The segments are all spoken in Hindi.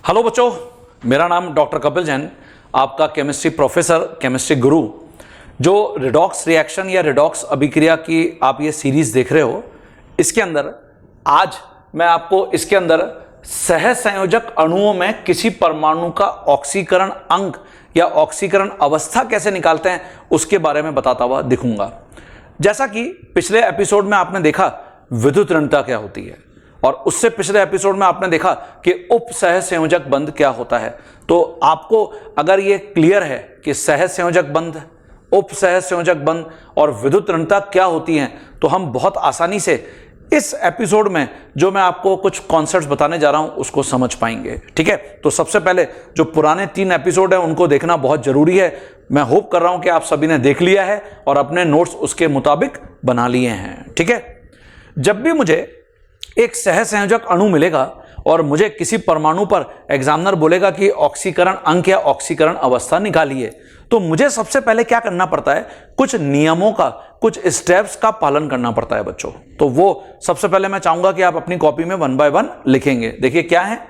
हेलो बच्चों, मेरा नाम डॉक्टर कपिल जैन, आपका केमिस्ट्री प्रोफेसर, केमिस्ट्री गुरु। जो रिडॉक्स रिएक्शन या रिडॉक्स अभिक्रिया की आप ये सीरीज देख रहे हो, इसके अंदर आज मैं आपको इसके अंदर सहसंयोजक अणुओं में किसी परमाणु का ऑक्सीकरण अंक या ऑक्सीकरण अवस्था कैसे निकालते हैं उसके बारे में बताता हुआ दिखूंगा। जैसा कि पिछले एपिसोड में आपने देखा विद्युत ऋणता क्या होती है, और उससे पिछले एपिसोड में आपने देखा कि उप सहसंयोजक बंध क्या होता है। तो आपको अगर ये क्लियर है कि सहसंयोजक बंध, उप सहसंयोजक बंध और विद्युत ऋणता क्या होती हैं, तो हम बहुत आसानी से इस एपिसोड में जो मैं आपको कुछ कॉन्सेप्ट्स बताने जा रहा हूं उसको समझ पाएंगे। ठीक है, तो सबसे पहले जो पुराने 3 एपिसोड हैं उनको देखना बहुत जरूरी है। मैं होप कर रहा हूं कि आप सभी ने देख लिया है और अपने नोट्स उसके मुताबिक बना लिए हैं। ठीक है, जब भी मुझे एक सहसंयोजक अणु मिलेगा और मुझे किसी परमाणु पर एग्जामिनर बोलेगा कि ऑक्सीकरण अंक या ऑक्सीकरण अवस्था निकालिए, तो मुझे सबसे पहले क्या करना पड़ता है, कुछ नियमों का, कुछ स्टेप्स का पालन करना पड़ता है बच्चों। तो वो सबसे पहले मैं चाहूंगा कि आप अपनी कॉपी में 1 बाय 1 लिखेंगे। देखिए क्या है,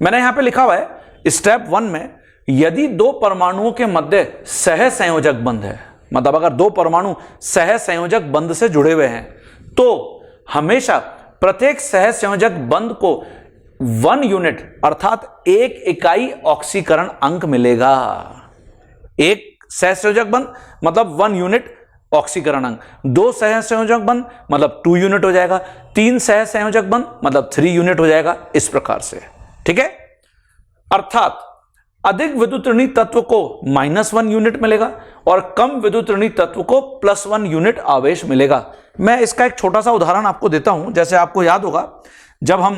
मैंने यहां पे लिखा हुआ है स्टेप 1 में, यदि 2 परमाणुओं के मध्य सहसंयोजक बंध है, मतलब अगर 2 परमाणु सहसंयोजक बंध से जुड़े हुए हैं, तो हमेशा प्रत्येक सहसंयोजक बंध को 1 यूनिट अर्थात 1 इकाई ऑक्सीकरण अंक मिलेगा। एक सहसंयोजक बंध मतलब 1 यूनिट ऑक्सीकरण अंक, 2 सहसंयोजक बंध मतलब 2 यूनिट हो जाएगा, 3 सहसंयोजक बंध मतलब 3 यूनिट हो जाएगा, इस प्रकार से। ठीक है, अर्थात अधिक विद्युत ऋणी तत्व को -1 यूनिट मिलेगा और कम विद्युत ऋणी तत्व को +1 यूनिट आवेश मिलेगा। मैं इसका एक छोटा सा उदाहरण आपको देता हूं। जैसे आपको याद होगा, जब हम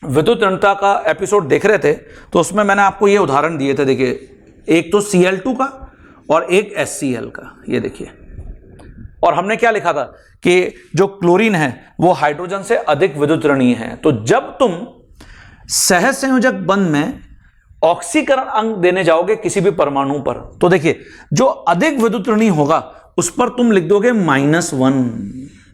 विद्युत ऋणता का एपिसोड देख रहे थे तो उसमें मैंने आपको ये उदाहरण दिए थे। देखिए, एक तो Cl2 का और एक HCl का, ये देखिए। और हमने क्या लिखा था कि जो क्लोरीन है वो हाइड्रोजन से अधिक विद्युत ऋणी है। तो जब तुम सहसंयोजक बंध में ऑक्सीकरण अंक देने जाओगे किसी भी परमाणु पर, तो देखिए जो अधिक विद्युत ऋणी होगा उस पर तुम लिख दोगे -1,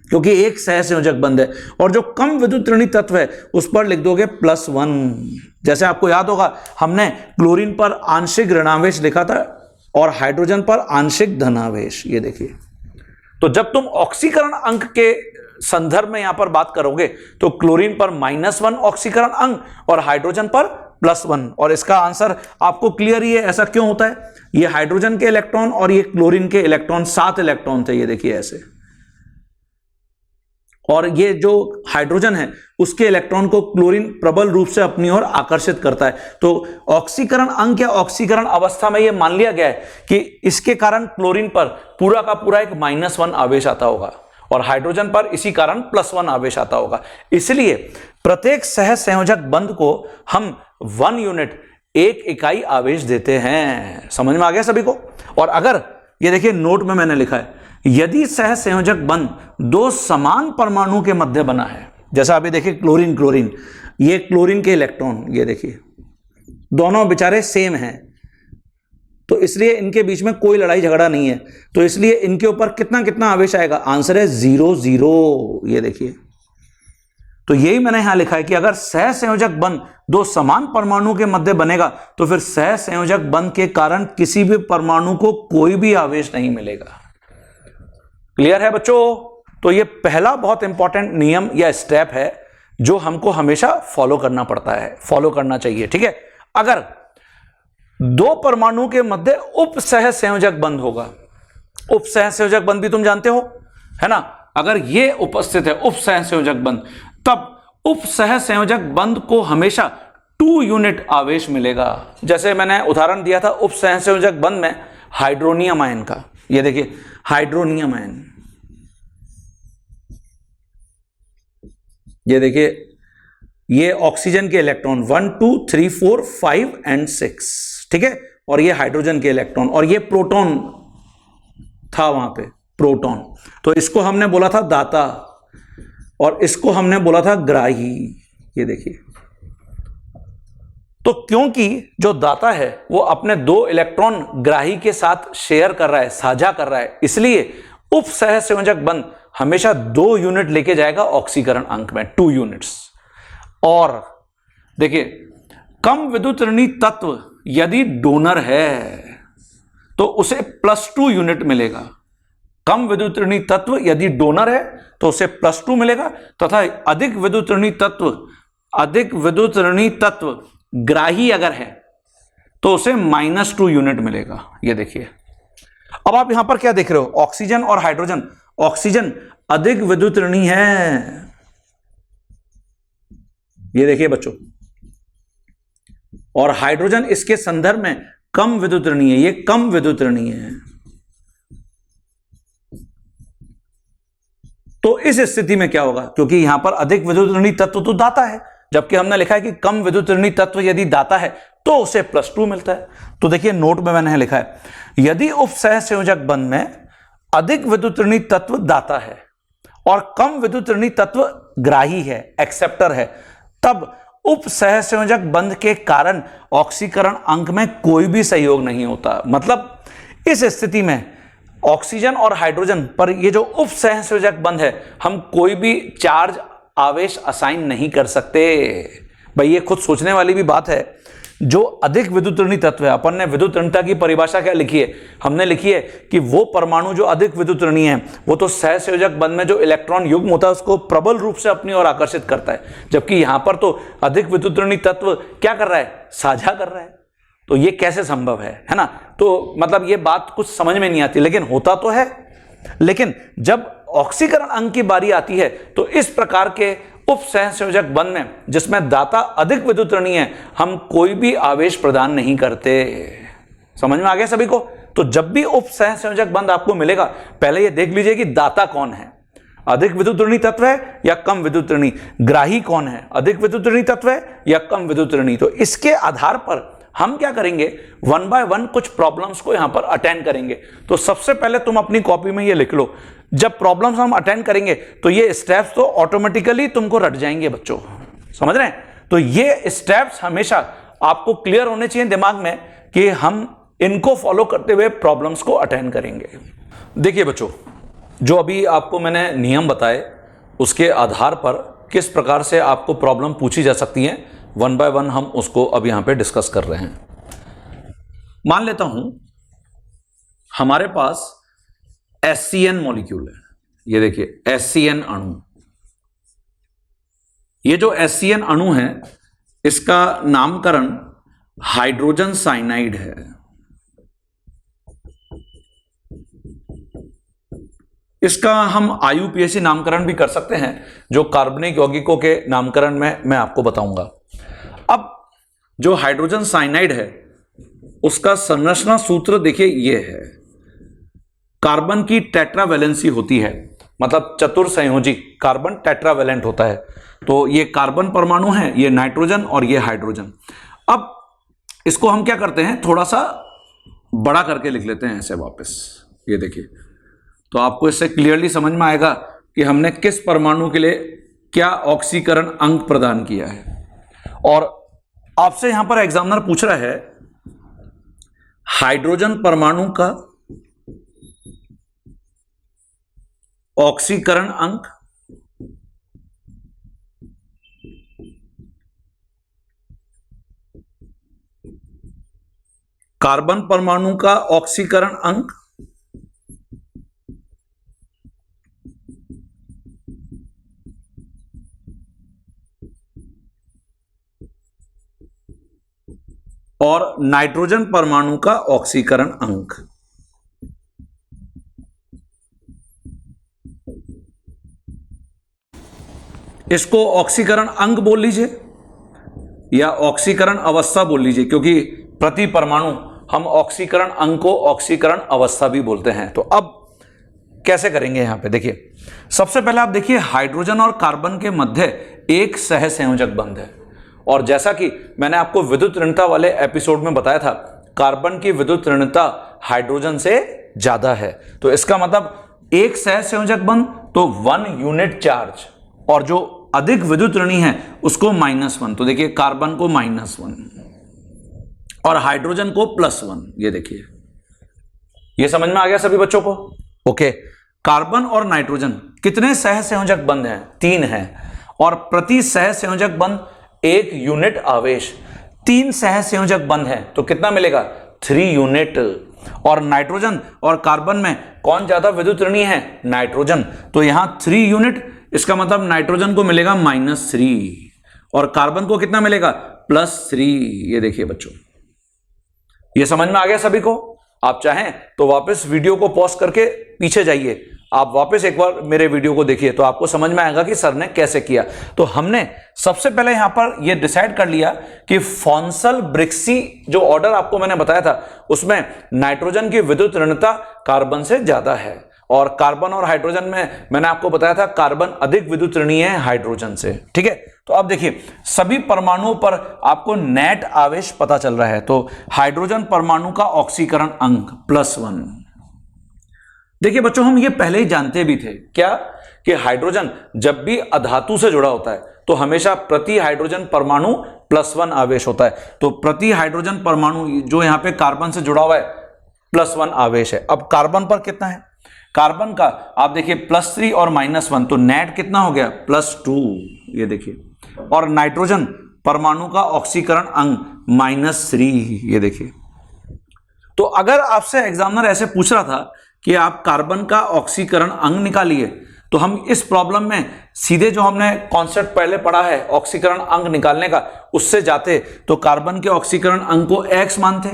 क्योंकि एक सहसंयोजक बंध है, और जो कम विद्युत ऋणी तत्व है उस पर लिख दोगे +1। जैसे आपको याद होगा, हमने क्लोरीन पर आंशिक ऋणावेश लिखा था और हाइड्रोजन पर आंशिक धनावेश, ये देखिए। तो जब तुम ऑक्सीकरण अंक के संदर्भ में यहां पर बात करोगे तो क्लोरीन पर -1 ऑक्सीकरण अंक और हाइड्रोजन पर +1। और इसका आंसर आपको क्लियर ही है, ऐसा क्यों होता है। ये हाइड्रोजन के इलेक्ट्रॉन और ये क्लोरीन के इलेक्ट्रॉन 7 इलेक्ट्रॉन थे, ये देखिए ऐसे। और ये जो हाइड्रोजन है उसके इलेक्ट्रॉन को क्लोरीन प्रबल रूप से अपनी ओर आकर्षित करता है। तो ऑक्सीकरण अंक या ऑक्सीकरण अवस्था में यह मान लिया गया है कि इसके कारण क्लोरीन पर पूरा का पूरा एक -1 आवेश आता होगा और हाइड्रोजन पर इसी कारण +1 आवेश आता होगा। इसलिए प्रत्येक सहसंयोजक बंध को हम 1 यूनिट, 1 इकाई आवेश देते हैं। समझ में आ गया सभी को। और अगर ये देखिए नोट में मैंने लिखा है, यदि सहसंयोजक बंध 2 समान परमाणु के मध्य बना है, जैसा अभी देखिए क्लोरीन क्लोरीन, ये क्लोरीन के इलेक्ट्रॉन, ये देखिए दोनों बेचारे सेम हैं, तो इसलिए इनके बीच में कोई लड़ाई झगड़ा नहीं है, तो इसलिए इनके ऊपर कितना कितना आवेश आएगा, आंसर है 0 0, ये देखिए। तो यही मैंने यहां लिखा है कि अगर सहसंयोजक बंध 2 समान परमाणु के मध्य बनेगा तो फिर सहसंयोजक बंध के कारण किसी भी परमाणु को कोई भी आवेश नहीं मिलेगा। क्लियर है बच्चों। तो ये पहला बहुत इंपॉर्टेंट नियम या स्टेप है जो हमको हमेशा फॉलो करना पड़ता है, फॉलो करना चाहिए। ठीक है, अगर 2 परमाणु के मध्य उप सहसंयोजक बंध होगा, उप सहसंयोजक बंध भी तुम जानते हो, है ना। अगर ये उपस्थित है उप सहसंयोजक बंध, तब उप सहसंयोजक बंध को हमेशा 2 यूनिट आवेश मिलेगा। जैसे मैंने उदाहरण दिया था उप सहसंयोजक बंध में हाइड्रोनियम आयन का, ये देखिए हाइड्रोनियम आयन, ये देखिए ये ऑक्सीजन के इलेक्ट्रॉन 1 2 3 4 5 एंड 6, ठीक है। और ये हाइड्रोजन के इलेक्ट्रॉन, और ये प्रोटॉन था वहां पे, प्रोटॉन। तो इसको हमने बोला था दाता और इसको हमने बोला था ग्राही, ये देखिए। तो क्योंकि जो दाता है वो अपने 2 इलेक्ट्रॉन ग्राही के साथ शेयर कर रहा है, साझा कर रहा है, इसलिए उप सहसंयोजक बंध हमेशा 2 यूनिट लेके जाएगा ऑक्सीकरण अंक में, 2 यूनिट्स। और देखिए कम विद्युत ऋणी तत्व यदि डोनर है तो उसे +2 यूनिट मिलेगा। कम विद्युत ऋणी तत्व यदि डोनर है तो उसे +2 मिलेगा, तथा अधिक विद्युत ऋणी तत्व ग्राही अगर है तो उसे -2 यूनिट मिलेगा। ये देखिए, अब आप यहां पर क्या देख रहे हो, ऑक्सीजन और हाइड्रोजन। ऑक्सीजन अधिक विद्युत ऋणी है, ये देखिए बच्चों, और हाइड्रोजन इसके संदर्भ में कम विद्युत ऋणी है, ये कम विद्युत ऋणी है। तो इस स्थिति में क्या होगा, क्योंकि यहां पर अधिक विद्युत ऋणी तत्व तो दाता है, जबकि हमने लिखा है कि कम विद्युत ऋणी तत्व यदि दाता है तो उसे +2 मिलता है। तो देखिए नोट में मैंने लिखा है, यदि उप सहसंयोजक बंध में अधिक विद्युत ऋणी तत्व दाता है और कम विद्युत ऋणी तत्व ग्राही है, एक्सेप्टर है, तब उप सहसंयोजक बंध के कारण ऑक्सीकरण अंक में कोई भी सहयोग नहीं होता। मतलब इस स्थिति में ऑक्सीजन और हाइड्रोजन पर ये जो उप सहसंयोजक बंध है, हम कोई भी चार्ज आवेश असाइन नहीं कर सकते। भाई ये खुद सोचने वाली भी बात है। जो अधिक विद्युत ऋणी तत्व है, अपन ने विद्युत ऋणता की परिभाषा क्या लिखी है, हमने लिखी है कि वो परमाणु जो अधिक विद्युत ऋणी है वो तो सहसंयोजक बंध में जो इलेक्ट्रॉन युग्म होता है उसको प्रबल रूप से अपनी ओर आकर्षित करता है, जबकि यहां पर तो अधिक विद्युत ऋणी तत्व क्या कर रहा है, साझा कर रहा है। तो ये कैसे संभव है ना। तो मतलब ये बात कुछ समझ में नहीं आती, लेकिन होता तो है। लेकिन जब ऑक्सीकरण अंक की बारी आती है तो इस प्रकार के उप सहसंयोजक बंध में जिसमें दाता अधिक विद्युत ऋणी है, हम कोई भी आवेश प्रदान नहीं करते। समझ में आ गया सभी को। तो जब भी उप सहसंयोजक बंध आपको मिलेगा, पहले ये देख लीजिए कि दाता कौन है, अधिक विद्युत ऋणी तत्व है या कम विद्युत ऋणी, ग्राही कौन है, अधिक विद्युत ऋणी तत्व है या कम विद्युत ऋणी। तो इसके आधार पर हम क्या करेंगे, 1 बाय 1 कुछ प्रॉब्लम्स को यहां पर अटेंड करेंगे। तो सबसे पहले तुम अपनी कॉपी में ये लिख लो, जब प्रॉब्लम्स हम अटेंड करेंगे तो ये स्टेप्स तो ऑटोमेटिकली तुमको रट जाएंगे बच्चों, समझ रहे हैं। तो ये स्टेप्स हमेशा आपको क्लियर होने चाहिए दिमाग में कि हम इनको फॉलो करते हुए प्रॉब्लम्स को अटेंड करेंगे। देखिए बच्चों, जो अभी आपको मैंने नियम बताए उसके आधार पर किस प्रकार से आपको प्रॉब्लम पूछी जा सकती है, 1 बाय 1 हम उसको अब यहां पे डिस्कस कर रहे हैं। मान लेता हूं हमारे पास HCN मॉलिक्यूल है, ये देखिए HCN अणु। ये जो HCN अणु है इसका नामकरण हाइड्रोजन साइनाइड है। इसका हम IUPAC नामकरण भी कर सकते हैं, जो कार्बनिक यौगिकों के नामकरण में मैं आपको बताऊंगा। अब जो हाइड्रोजन साइनाइड है उसका संरचना सूत्र देखिए ये है, कार्बन की टेट्रावैलेंसी होती है, मतलब चतुर्संयोजी कार्बन टेट्रावैलेंट होता है। तो ये कार्बन परमाणु है, ये नाइट्रोजन और ये हाइड्रोजन। अब इसको हम क्या करते हैं, थोड़ा सा बड़ा करके लिख लेते हैं ऐसे वापस, ये देखिए। तो आपको इससे क्लियरली समझ में आएगा कि हमने किस परमाणु के लिए क्या ऑक्सीकरण अंक प्रदान किया है। और आपसे यहां पर एग्जामिनर पूछ रहा है हाइड्रोजन परमाणु का ऑक्सीकरण अंक, कार्बन परमाणु का ऑक्सीकरण अंक, और नाइट्रोजन परमाणु का ऑक्सीकरण अंक। इसको ऑक्सीकरण अंक बोल लीजिए या ऑक्सीकरण अवस्था बोल लीजिए, क्योंकि प्रति परमाणु हम ऑक्सीकरण अंक को ऑक्सीकरण अवस्था भी बोलते हैं। तो अब कैसे करेंगे, यहां पे देखिए। सबसे पहले आप देखिए हाइड्रोजन और कार्बन के मध्य एक सहसंयोजक बंध है, और जैसा कि मैंने आपको विद्युत ऋणता वाले एपिसोड में बताया था, कार्बन की विद्युत ऋणता हाइड्रोजन से ज्यादा है। तो इसका मतलब एक सहसंयोजक बंध तो 1 यूनिट चार्ज, और जो अधिक विद्युत ऋणी है उसको -1। तो देखिए कार्बन को -1 और हाइड्रोजन को +1। ये देखिए, ये समझ में आ गया सभी बच्चों को। ओके, कार्बन और नाइट्रोजन कितने सहसंयोजक बंध हैं, 3 हैं, और प्रति सहसंयोजक बंध 1 यूनिट आवेश। 3 सहसंयोजक बंध है तो कितना मिलेगा 3 यूनिट। और नाइट्रोजन और कार्बन में कौन ज्यादा विद्युत ऋणी है नाइट्रोजन, तो यहां 3 यूनिट, इसका मतलब नाइट्रोजन को मिलेगा -3 और कार्बन को कितना मिलेगा +3। ये देखिए बच्चों, ये समझ में आ गया सभी को। आप चाहें तो वापस वीडियो को पॉज करके पीछे जाइए, आप वापस एक बार मेरे वीडियो को देखिए तो आपको समझ में आएगा कि सर ने कैसे किया। तो हमने सबसे पहले यहां पर यह डिसाइड कर लिया कि फॉन्सल ब्रिक्सी जो ऑर्डर आपको मैंने बताया था उसमें नाइट्रोजन की विद्युत ऋणता कार्बन से ज्यादा है, और कार्बन और हाइड्रोजन में मैंने आपको बताया था कार्बन अधिक विद्युत ऋणी है हाइड्रोजन से। ठीक है, तो अब देखिए सभी परमाणुओं पर आपको नेट आवेश पता चल रहा है। तो हाइड्रोजन परमाणु का ऑक्सीकरण अंक +1। देखिए बच्चों, हम ये पहले ही जानते भी थे क्या कि हाइड्रोजन जब भी अधातु से जुड़ा होता है तो हमेशा प्रति हाइड्रोजन परमाणु +1 आवेश होता है। तो प्रति हाइड्रोजन परमाणु जो यहां पे कार्बन से जुड़ा हुआ है +1 आवेश है। अब कार्बन पर कितना है, कार्बन का आप देखिए +3 और -1, तो नेट कितना हो गया +2। ये देखिए, और नाइट्रोजन परमाणु का ऑक्सीकरण अंक -3। ये देखिए, तो अगर आपसे एग्जामिनर ऐसे पूछ रहा था कि आप कार्बन का ऑक्सीकरण अंक निकालिए, तो हम इस प्रॉब्लम में सीधे जो हमने कॉन्सेप्ट पहले पढ़ा है ऑक्सीकरण अंक निकालने का उससे जाते तो कार्बन के ऑक्सीकरण अंक को x मानते,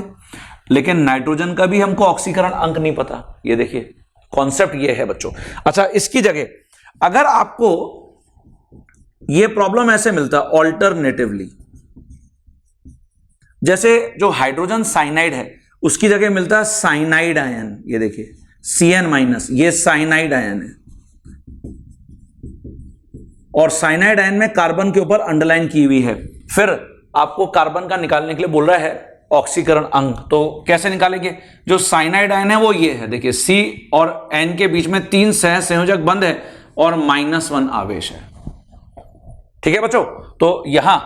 लेकिन नाइट्रोजन का भी हमको ऑक्सीकरण अंक नहीं पता। ये देखिए कॉन्सेप्ट ये है बच्चों। अच्छा, इसकी जगह अगर आपको ये प्रॉब्लम ऐसे मिलता ऑल्टरनेटिवली, जैसे जो हाइड्रोजन साइनाइड है उसकी जगह मिलता है साइनाइड आयन। ये देखिए Cn-, ये साइनाइड आयन है, और साइनाइड आयन में कार्बन के ऊपर अंडरलाइन की हुई है। फिर आपको कार्बन का निकालने के लिए बोल रहा है ऑक्सीकरण अंक, तो कैसे निकालेंगे? जो साइनाइड आयन है वो ये है, देखिए C और N के बीच में 3 सहसंयोजक बंध है और -1 आवेश है। ठीक है बच्चों, तो यहां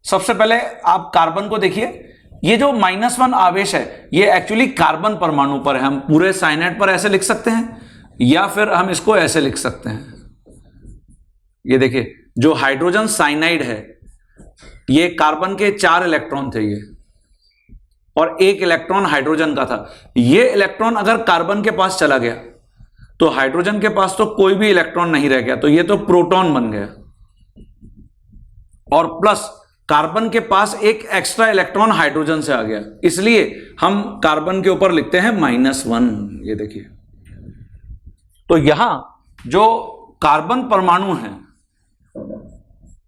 सबसे पहले आप कार्बन को देखिए, ये जो -1 आवेश है ये एक्चुअली कार्बन परमाणु पर है। हम पूरे साइनाइड पर ऐसे लिख सकते हैं या फिर हम इसको ऐसे लिख सकते हैं। ये देखिए, जो हाइड्रोजन साइनाइड है ये कार्बन के 4 इलेक्ट्रॉन थे ये, और 1 इलेक्ट्रॉन हाइड्रोजन का था। ये इलेक्ट्रॉन अगर कार्बन के पास चला गया तो हाइड्रोजन के पास तो कोई भी इलेक्ट्रॉन नहीं रह गया, तो ये तो प्रोटॉन बन गया, और प्लस कार्बन के पास एक एक्स्ट्रा इलेक्ट्रॉन हाइड्रोजन से आ गया, इसलिए हम कार्बन के ऊपर लिखते हैं -1। ये देखिए, तो यहां जो कार्बन परमाणु है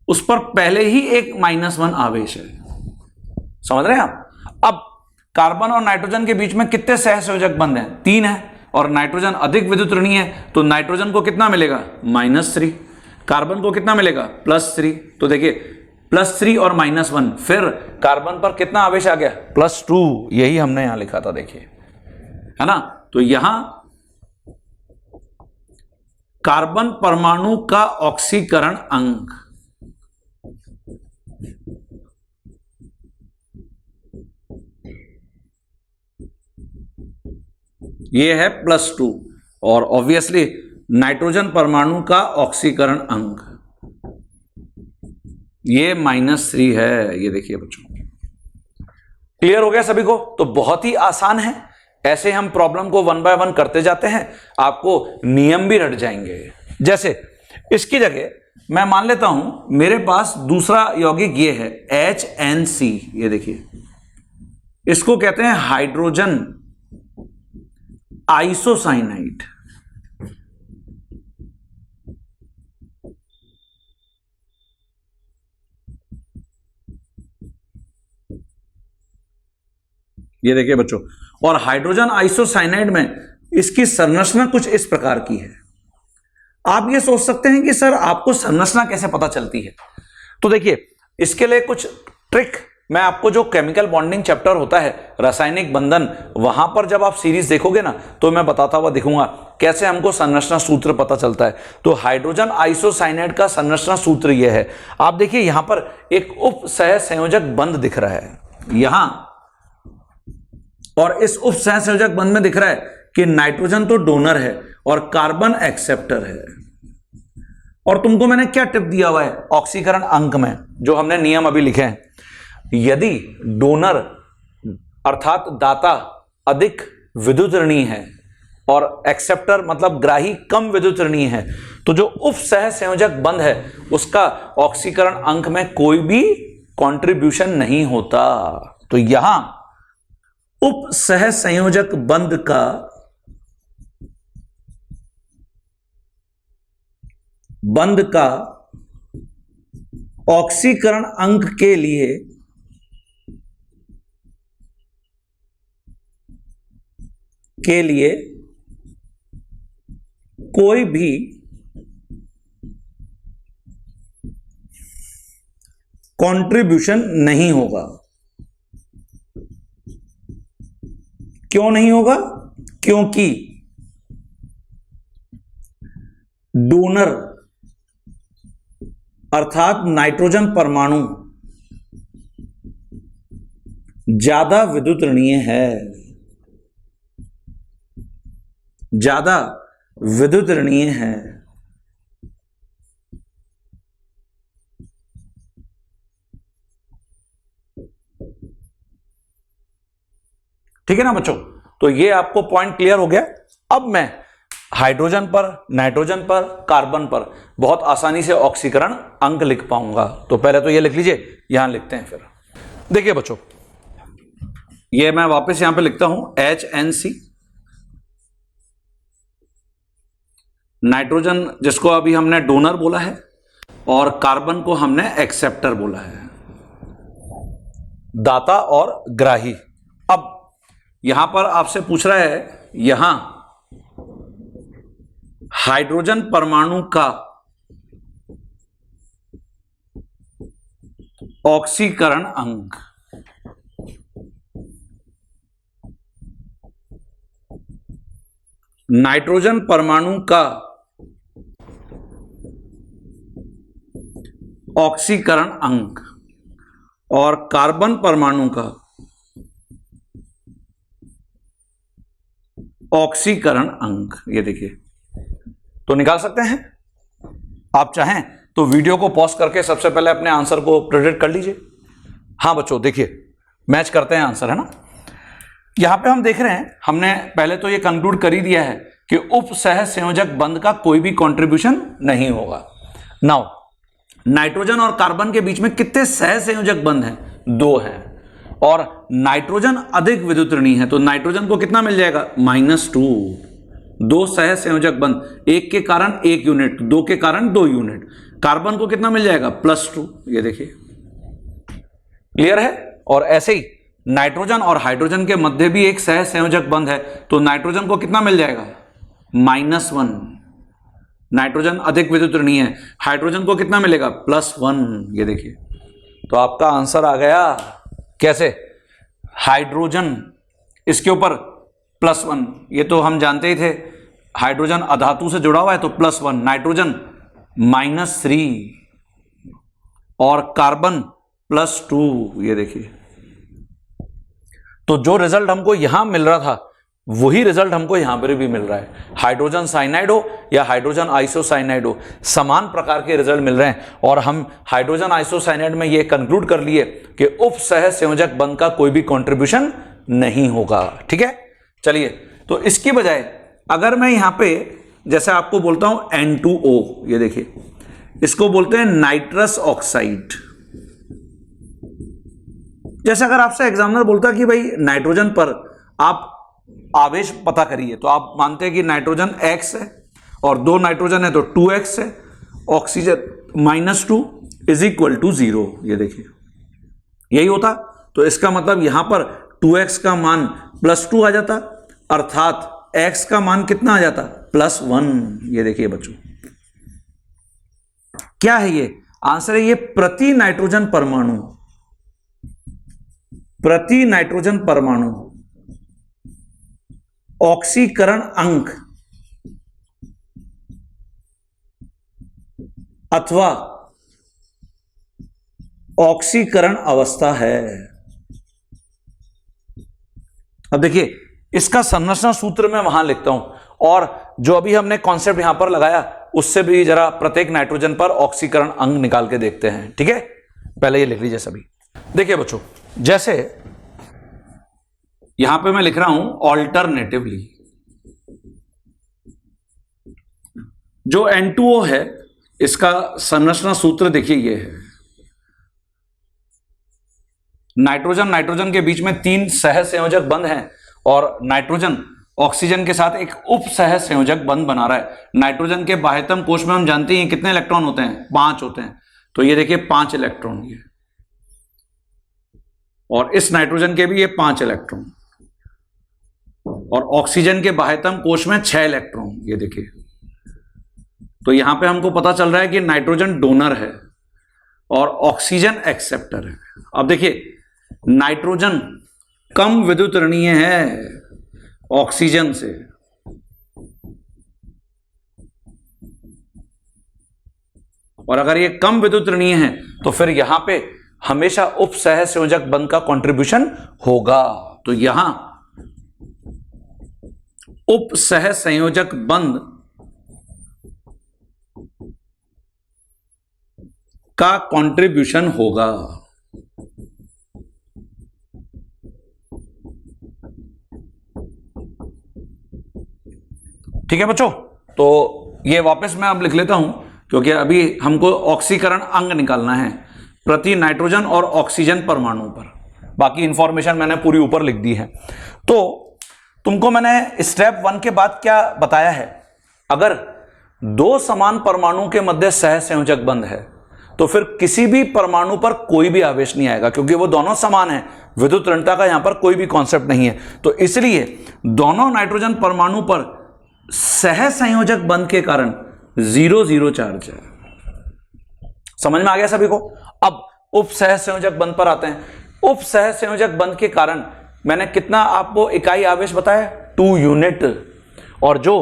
उस पर पहले ही एक -1 आवेश है। समझ रहे हैं आप? अब कार्बन और नाइट्रोजन के बीच में कितने सहसंयोजक बंध हैं? 3 है, और नाइट्रोजन अधिक विद्युत ऋणी है तो नाइट्रोजन को कितना मिलेगा -3, कार्बन को कितना मिलेगा +3। तो देखिए +3 और -1, फिर कार्बन पर कितना आवेश आ गया +2। यही हमने यहां लिखा था, देखिए, है ना। तो यहां कार्बन परमाणु का ऑक्सीकरण अंक ये है +2, और ऑब्वियसली नाइट्रोजन परमाणु का ऑक्सीकरण अंक ये -3 है। ये देखिए बच्चों, क्लियर हो गया सभी को? तो बहुत ही आसान है, ऐसे हम प्रॉब्लम को 1 बाय 1 करते जाते हैं, आपको नियम भी रट जाएंगे। जैसे इसकी जगह मैं मान लेता हूं मेरे पास दूसरा यौगिक ये है HNC। ये देखिए, इसको कहते हैं हाइड्रोजन आइसोसाइनाइड। ये देखिए बच्चों, और हाइड्रोजन आइसोसाइनाइड में इसकी संरचना कुछ इस प्रकार की है। आप ये सोच सकते हैं कि सर आपको संरचना कैसे पता चलती है? तो देखिए, इसके लिए कुछ ट्रिक मैं आपको, जो केमिकल बॉन्डिंग चैप्टर होता है रासायनिक बंधन, वहां पर जब आप सीरीज देखोगे ना तो मैं बताता हुआ दिखूंगा कैसे हमको संरचना सूत्र पता चलता है। तो हाइड्रोजन आइसोसाइनाइड का संरचना सूत्र यह है, आप देखिए यहां पर एक उप सहसंयोजक बंध दिख रहा है यहां, और इस उप सहसंयोजक बंध में दिख रहा है कि नाइट्रोजन तो डोनर है और कार्बन एक्सेप्टर है। और तुमको मैंने क्या टिप दिया हुआ है ऑक्सीकरण अंक में, जो हमने नियम अभी लिखे हैं, यदि डोनर अर्थात दाता अधिक विद्युत ऋणी है और एक्सेप्टर मतलब ग्राही कम विद्युत ऋणी है, तो जो उप सह संयोजक बंध है उसका ऑक्सीकरण अंक में कोई भी कंट्रीब्यूशन नहीं होता। तो यहां उप सह संयोजक बंध का ऑक्सीकरण अंक के लिए कोई भी कंट्रीब्यूशन नहीं होगा। क्यों नहीं होगा? क्योंकि डोनर अर्थात नाइट्रोजन परमाणु ज्यादा विद्युत ऋणीय है, ज्यादा विद्युत ऋणीय है। ठीक है ना बच्चों? तो ये आपको पॉइंट क्लियर हो गया। अब मैं हाइड्रोजन पर, नाइट्रोजन पर, कार्बन पर बहुत आसानी से ऑक्सीकरण अंक लिख पाऊंगा। तो पहले तो ये लिख लीजिए, यहां लिखते हैं। फिर देखिए बच्चों, ये मैं वापस यहां पे लिखता हूं HNC, नाइट्रोजन जिसको अभी हमने डोनर बोला है और कार्बन को हमने एक्सेप्टर बोला है, दाता और ग्राही। अब यहां पर आपसे पूछ रहा है, यहां हाइड्रोजन परमाणु का ऑक्सीकरण अंक, नाइट्रोजन परमाणु का ऑक्सीकरण अंक और कार्बन परमाणु का ऑक्सीकरण अंक, ये देखिए, तो निकाल सकते हैं। आप चाहें तो वीडियो को पॉज करके सबसे पहले अपने आंसर को प्रेडिक्ट कर लीजिए। हाँ बच्चों देखिए, मैच करते हैं आंसर, है ना। यहां पे हम देख रहे हैं, हमने पहले तो ये कंक्लूड कर ही दिया है कि उप सह संयोजक बंध का कोई भी कंट्रीब्यूशन नहीं होगा। नाउ नाइट्रोजन और कार्बन के बीच में कितने सह संयोजक बंध हैं? 2 हैं। और नाइट्रोजन अधिक विद्युत ऋणी है, तो नाइट्रोजन को कितना मिल जाएगा? -2। 2 सह संयोजक बंध, एक के कारण 1 यूनिट, 2 के कारण 2 यूनिट। कार्बन को कितना मिल जाएगा? +2। ये देखिए, क्लियर है। और ऐसे ही नाइट्रोजन और हाइड्रोजन के मध्य भी एक सह संयोजक बंध है, तो नाइट्रोजन को कितना मिल जाएगा? -1। नाइट्रोजन अधिक विद्युत ऋणी है, हाइड्रोजन को कितना मिलेगा? +1। ये देखिए, तो आपका आंसर आ गया। कैसे? हाइड्रोजन इसके ऊपर +1, ये तो हम जानते ही थे, हाइड्रोजन अधातु से जुड़ा हुआ है तो +1, नाइट्रोजन -3 और कार्बन +2। ये देखिए, तो जो रिजल्ट हमको यहां मिल रहा था वही रिजल्ट हमको यहां पर भी मिल रहा है। हाइड्रोजन साइनाइड हो या हाइड्रोजन आइसोसाइनाइड हो, समान प्रकार के रिजल्ट मिल रहे हैं। और हम हाइड्रोजन आइसोसाइनाइड में ये कंक्लूड कर लिए कि उप सह संयोजक बंध का कोई भी कंट्रीब्यूशन नहीं होगा। ठीक है, चलिए, तो इसकी बजाय अगर मैं यहां पे जैसे आपको बोलता हूं N2O, ये देखिए, इसको बोलते हैं नाइट्रस ऑक्साइड। जैसे अगर आपसे एग्जामिनर बोलता कि भाई नाइट्रोजन पर आप आवेश पता करिए, तो आप मानते हैं कि नाइट्रोजन X है और 2 नाइट्रोजन है तो 2X है, ऑक्सीजन -2 = 0। ये देखिए, यही होता। तो इसका मतलब यहां पर 2X का मान +2 आ जाता, अर्थात X का मान कितना आ जाता? +1। ये देखिए बच्चों, क्या है ये? आंसर है ये प्रति नाइट्रोजन परमाणु ऑक्सीकरण अंक अथवा ऑक्सीकरण अवस्था है। अब देखिए, इसका संरचना सूत्र मैं वहां लिखता हूं, और जो अभी हमने कॉन्सेप्ट यहां पर लगाया उससे भी जरा प्रत्येक नाइट्रोजन पर ऑक्सीकरण अंक निकाल के देखते हैं। ठीक है, पहले ये लिख लीजिए सभी। देखिए बच्चों, जैसे यहां पे मैं लिख रहा हूं ऑल्टरनेटिवली, जो N2O है इसका संरचना सूत्र देखिए ये है। नाइट्रोजन नाइट्रोजन के बीच में 3 सह संयोजक बंध हैं और नाइट्रोजन ऑक्सीजन के साथ एक उप सह संयोजक बंध बना रहा है। नाइट्रोजन के बाह्यतम कोश में हम जानते हैं कितने इलेक्ट्रॉन होते हैं, 5 होते हैं। तो ये देखिए 5 इलेक्ट्रॉन ये, और इस नाइट्रोजन के भी ये 5 इलेक्ट्रॉन, और ऑक्सीजन के बाह्यतम कोश में 6 इलेक्ट्रॉन, ये देखिए। तो यहां पे हमको पता चल रहा है कि नाइट्रोजन डोनर है और ऑक्सीजन एक्सेप्टर है। अब देखिए, नाइट्रोजन कम विद्युत ऋणीय है ऑक्सीजन से, और अगर ये कम विद्युत ऋणीय है तो फिर यहां पे हमेशा उप सह संयोजक बंध का कंट्रीब्यूशन होगा। तो यहां उप सह संयोजक बंध का कंट्रीब्यूशन होगा। ठीक है बच्चों, तो ये वापस मैं अब लिख लेता हूं, क्योंकि अभी हमको ऑक्सीकरण अंग निकालना है प्रति नाइट्रोजन और ऑक्सीजन परमाणु पर। बाकी इंफॉर्मेशन मैंने पूरी ऊपर लिख दी है। तो तुमको मैंने स्टेप 1 के बाद क्या बताया है, अगर 2 समान परमाणु के मध्य सह संयोजक बंध है तो फिर किसी भी परमाणु पर कोई भी आवेश नहीं आएगा, क्योंकि वो दोनों समान है। विद्युत ऋणता का यहां पर कोई भी कॉन्सेप्ट नहीं है। तो इसलिए दोनों नाइट्रोजन परमाणु पर सह संयोजक बंध के कारण 0-0 चार्ज है। समझ में आ गया सभी को? अब उप सह संयोजक बंध पर आते हैं। उप सह संयोजक बंध के कारण मैंने कितना आपको इकाई आवेश बताया, 2 यूनिट, और जो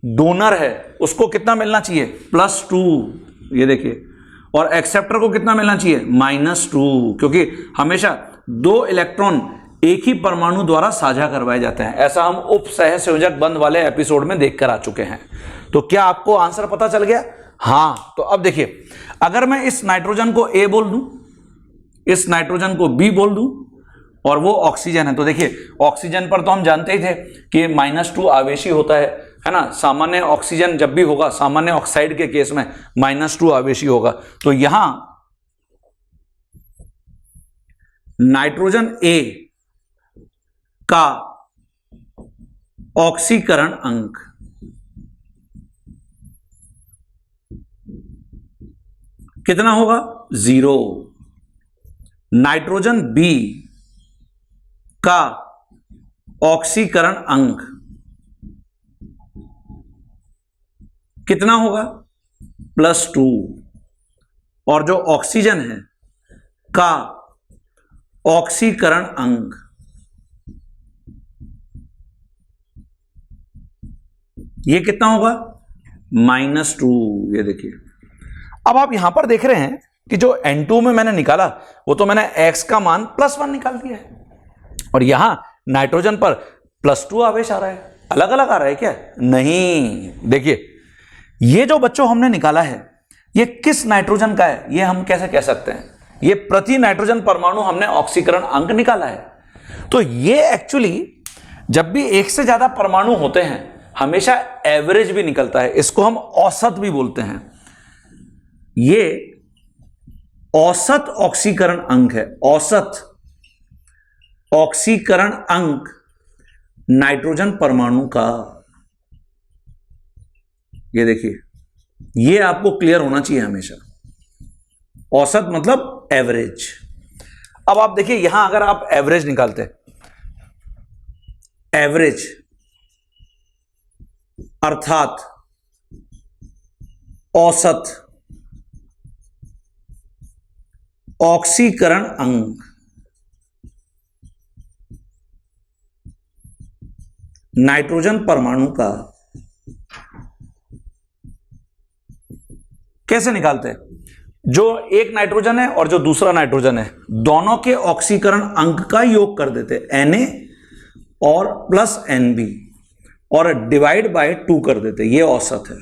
डोनर है उसको कितना मिलना चाहिए, +2, ये देखिए, और एक्सेप्टर को कितना मिलना चाहिए, -2, क्योंकि हमेशा 2 इलेक्ट्रॉन एक ही परमाणु द्वारा साझा करवाए जाते हैं। ऐसा हम उप सह संयोजक बंध वाले एपिसोड में देखकर आ चुके हैं। तो क्या आपको आंसर पता चल गया? हाँ। तो अब देखिए, अगर मैं इस नाइट्रोजन को A बोल दूं, इस नाइट्रोजन को B बोल दूं, और वो ऑक्सीजन है, तो देखिए ऑक्सीजन पर तो हम जानते ही थे कि -2 आवेशी होता है ना। सामान्य ऑक्सीजन जब भी होगा, सामान्य ऑक्साइड के केस में -2 आवेशी होगा। तो यहां नाइट्रोजन A का ऑक्सीकरण अंक कितना होगा, 0। नाइट्रोजन B का ऑक्सीकरण अंक कितना होगा, +2, और जो ऑक्सीजन है का ऑक्सीकरण अंक ये कितना होगा, -2, ये देखिए। अब आप यहां पर देख रहे हैं कि जो N2 में मैंने निकाला वो तो मैंने X का मान +1 निकाल दिया है, और यहां नाइट्रोजन पर +2 आवेश आ रहा है। अलग अलग आ रहा है क्या? नहीं। देखिए, ये जो बच्चों हमने निकाला है ये किस नाइट्रोजन का है, ये हम कैसे कह सकते हैं? ये प्रति नाइट्रोजन परमाणु हमने ऑक्सीकरण अंक निकाला है। तो ये एक्चुअली जब भी एक से ज्यादा परमाणु होते हैं हमेशा एवरेज भी निकलता है, इसको हम औसत भी बोलते हैं। ये औसत ऑक्सीकरण अंक है, औसत ऑक्सीकरण अंक नाइट्रोजन परमाणु का। ये देखिए, ये आपको क्लियर होना चाहिए हमेशा। औसत मतलब एवरेज। अब आप देखिए, यहां अगर आप एवरेज निकालते, एवरेज अर्थात औसत ऑक्सीकरण अंक नाइट्रोजन परमाणु का कैसे निकालते हैं? जो एक नाइट्रोजन है और जो दूसरा नाइट्रोजन है, दोनों के ऑक्सीकरण अंक का योग कर देते, Na और प्लस Nb, और डिवाइड बाय 2 कर देते, ये औसत है।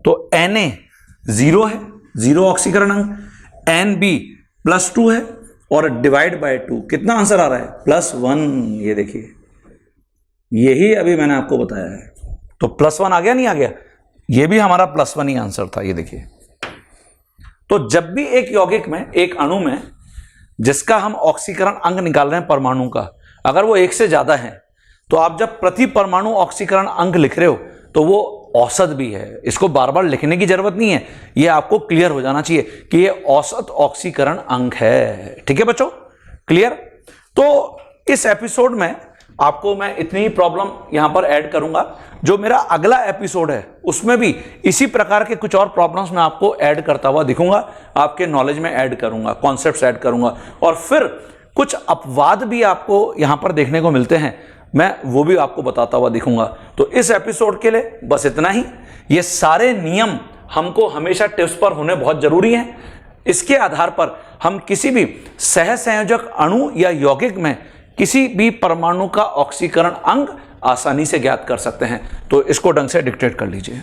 तो Na 0 है, 0 ऑक्सीकरण अंक, Nb +2 है, और डिवाइड बाय 2, कितना आंसर आ रहा है? +1। ये देखिए, यही अभी मैंने आपको बताया है। तो +1 आ गया, नहीं आ गया? ये भी हमारा +1 ही आंसर था। ये देखिए, तो जब भी एक यौगिक में, एक अणु में जिसका हम ऑक्सीकरण अंग निकाल रहे हैं परमाणु का, अगर वो 1 से ज्यादा है, तो आप जब प्रति परमाणु ऑक्सीकरण अंग लिख रहे हो तो वो औसत भी है। इसको बार बार लिखने की जरूरत नहीं है, ये आपको क्लियर हो जाना चाहिए कि ये औसत ऑक्सीकरण अंग है। ठीक है बच्चों, क्लियर? तो इस एपिसोड में आपको मैं इतनी ही प्रॉब्लम यहां पर ऐड करूंगा। जो मेरा अगला एपिसोड है उसमें भी इसी प्रकार के कुछ और प्रॉब्लम्स मैं आपको ऐड करता हुआ दिखूंगा, आपके नॉलेज में ऐड करूंगा, कॉन्सेप्ट्स ऐड करूंगा, और फिर कुछ अपवाद भी आपको यहां पर देखने को मिलते हैं, मैं वो भी आपको बताता हुआ दिखूंगा। तो इस एपिसोड के लिए बस इतना ही। ये सारे नियम हमको हमेशा टिप्स पर होने बहुत जरूरी हैं। इसके आधार पर हम किसी भी सहसंयोजक अणु या यौगिक में किसी भी परमाणु का ऑक्सीकरण अंग आसानी से ज्ञात कर सकते हैं। तो इसको ढंग से डिक्टेट कर लीजिए।